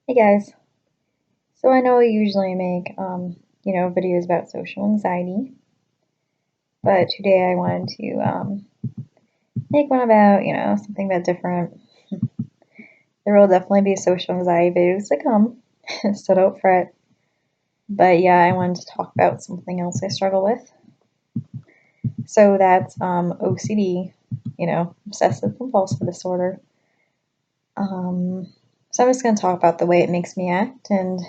Hey guys. So I know I usually make videos about social anxiety, but today I wanted to make one about, something a bit different. There will definitely be social anxiety videos to come, so don't fret. But yeah, I wanted to talk about something else I struggle with. So that's OCD, obsessive-compulsive disorder. So I'm just going to talk about the way it makes me act and,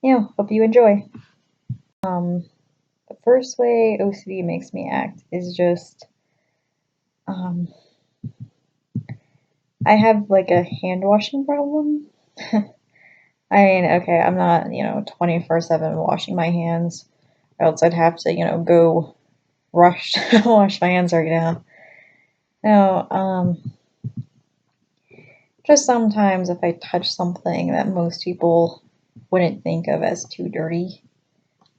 hope you enjoy. The first way OCD makes me act is just um, I have like a hand washing problem. I mean, okay, I'm not, 24/7 washing my hands, or else I'd have to, go rush to wash my hands right now. No, just sometimes if I touch something that most people wouldn't think of as too dirty,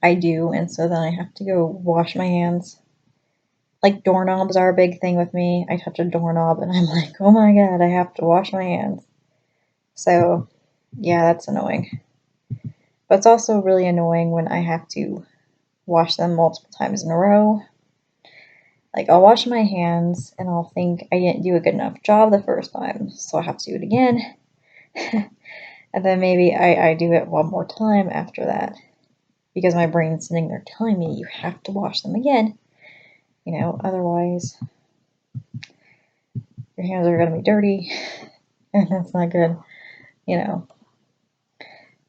I do, and so then I have to go wash my hands. Like doorknobs are a big thing with me. I touch a doorknob and I'm like, oh my god, I have to wash my hands. So, yeah, that's annoying. But it's also really annoying when I have to wash them multiple times in a row. Like, I'll wash my hands and I'll think I didn't do a good enough job the first time, so I have to do it again. And then maybe I do it one more time after that, because my brain's sitting there telling me you have to wash them again. Otherwise your hands are going to be dirty, and that's not good,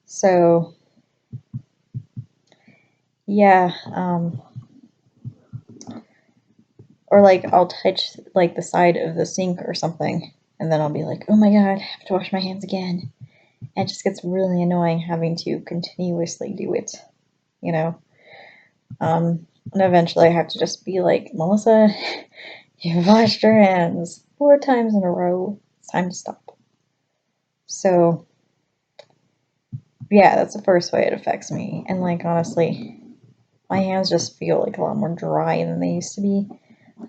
So, yeah, or like I'll touch like the side of the sink or something, and then I'll be like, oh my god, I have to wash my hands again. And it just gets really annoying having to continuously do it, you know. And eventually I have to just be like, Melissa, you've washed your hands 4 times in a row. It's time to stop. So, yeah, that's the first way it affects me. And like, honestly, my hands just feel like a lot more dry than they used to be.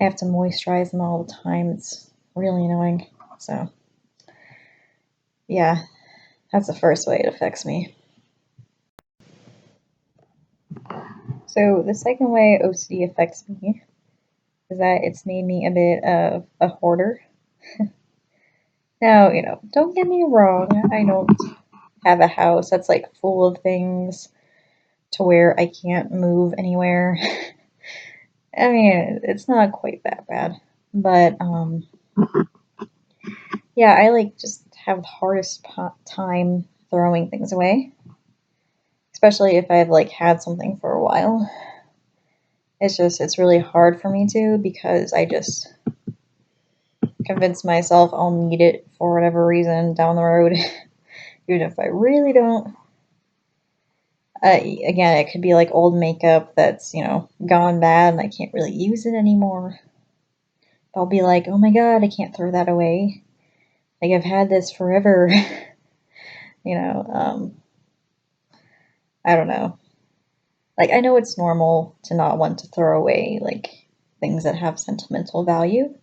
I have to moisturize them all the time. It's really annoying. So, yeah, that's the first way it affects me. So, the second way OCD affects me is that it's made me a bit of a hoarder. Now, don't get me wrong, I don't have a house that's like full of things to where I can't move anywhere. I mean, it's not quite that bad. But, yeah, I like just have the hardest time throwing things away, especially if I've like had something for a while. It's really hard for me to, because I just convince myself I'll need it for whatever reason down the road, even if I really don't. Again, it could be like old makeup that's, gone bad and I can't really use it anymore. I'll be like, oh my god, I can't throw that away. Like, I've had this forever. you know, um, I don't know. Like, I know it's normal to not want to throw away, like, things that have sentimental value.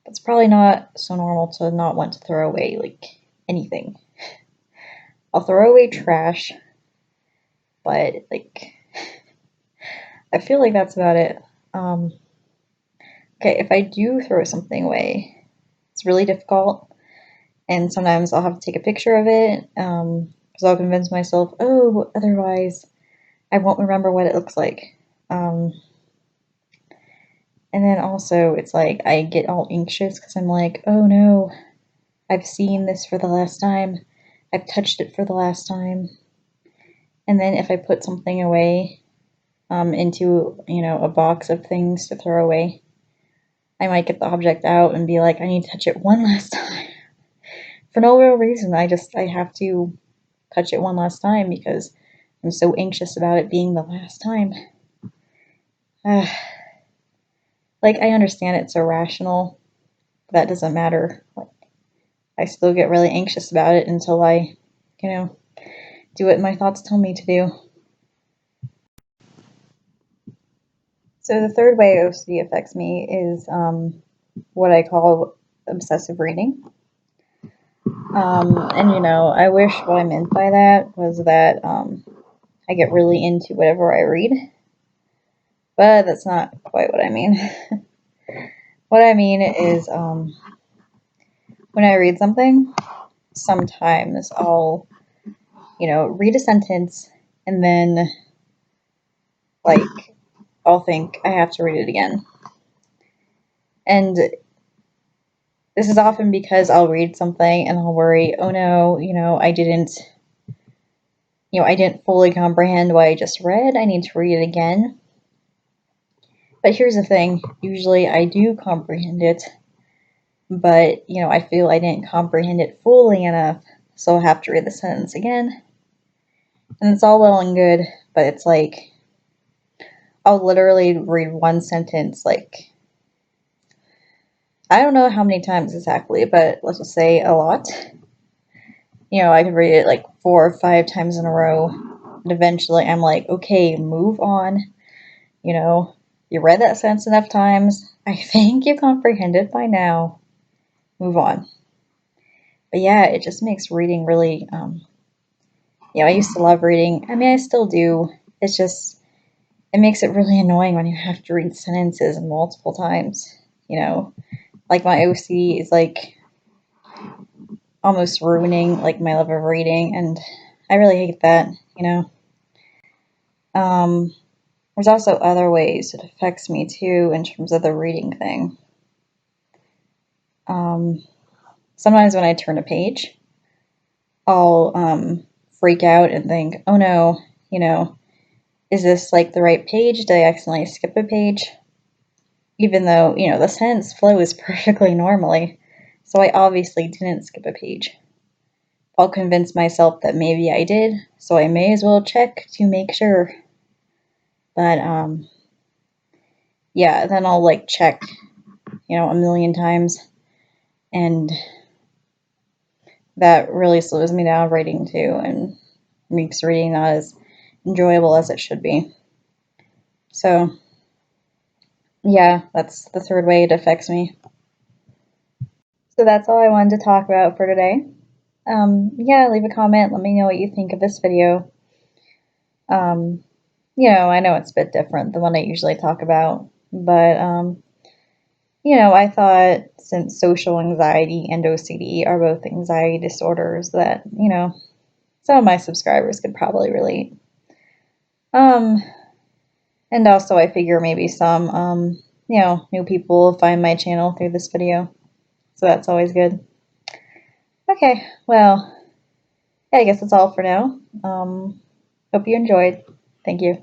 It's probably not so normal to not want to throw away, like, anything. I'll throw away trash, but, like, I feel like that's about it. Okay, if I do throw something away, it's really difficult, and sometimes I'll have to take a picture of it, because I'll convince myself, oh, otherwise I won't remember what it looks like. And then also, it's like I get all anxious because I'm like, oh no, I've seen this for the last time. I've touched it for the last time. And then if I put something away into, a box of things to throw away, I might get the object out and be like, I need to touch it one last time. For no real reason. I have to touch it one last time because I'm so anxious about it being the last time. Like, I understand it's irrational. But that doesn't matter. Like, I still get really anxious about it until I, do what my thoughts tell me to do. So the third way OCD affects me is what I call obsessive reading. And you know, I wish what I meant by that was that I get really into whatever I read, but that's not quite what I mean. What I mean is when I read something, sometimes I'll, you know, read a sentence and then, like, I'll think I have to read it again. And this is often because I'll read something and I'll worry, oh no, you know, I didn't fully comprehend what I just read. I need to read it again. But here's the thing, usually I do comprehend it, but, you know, I feel I didn't comprehend it fully enough, so I'll have to read the sentence again. And it's all well and good, but it's like, I'll literally read one sentence, like, I don't know how many times exactly, but let's just say a lot. You know, I could read it like 4 or 5 times in a row, and eventually I'm like, okay, move on. You know, you read that sentence enough times. I think you comprehend it by now. Move on. But yeah, it just makes reading really, I used to love reading. I mean, I still do. It's just, it makes it really annoying when you have to read sentences multiple times. You know, like my OCD is like almost ruining like my love of reading, and I really hate that. You know, there's also other ways it affects me too in terms of the reading thing. Sometimes when I turn a page, I'll freak out and think, oh no, you know, is this like the right page? Did I accidentally skip a page? Even though, you know, the sentence flows perfectly normally. So I obviously didn't skip a page. I'll convince myself that maybe I did, so I may as well check to make sure. But yeah, then I'll like check, you know, a million times, and that really slows me down writing too, and makes reading not as enjoyable as it should be. So yeah, that's the third way it affects me. So that's all I wanted to talk about for today. Yeah, leave a comment. Let me know what you think of this video. You know, I know it's a bit different than what I usually talk about, but you know, I thought since social anxiety and OCD are both anxiety disorders that, you know, some of my subscribers could probably relate. Um, and also I figure maybe some, you know, new people will find my channel through this video. So that's always good. Okay, well, yeah, I guess that's all for now. Hope you enjoyed. Thank you.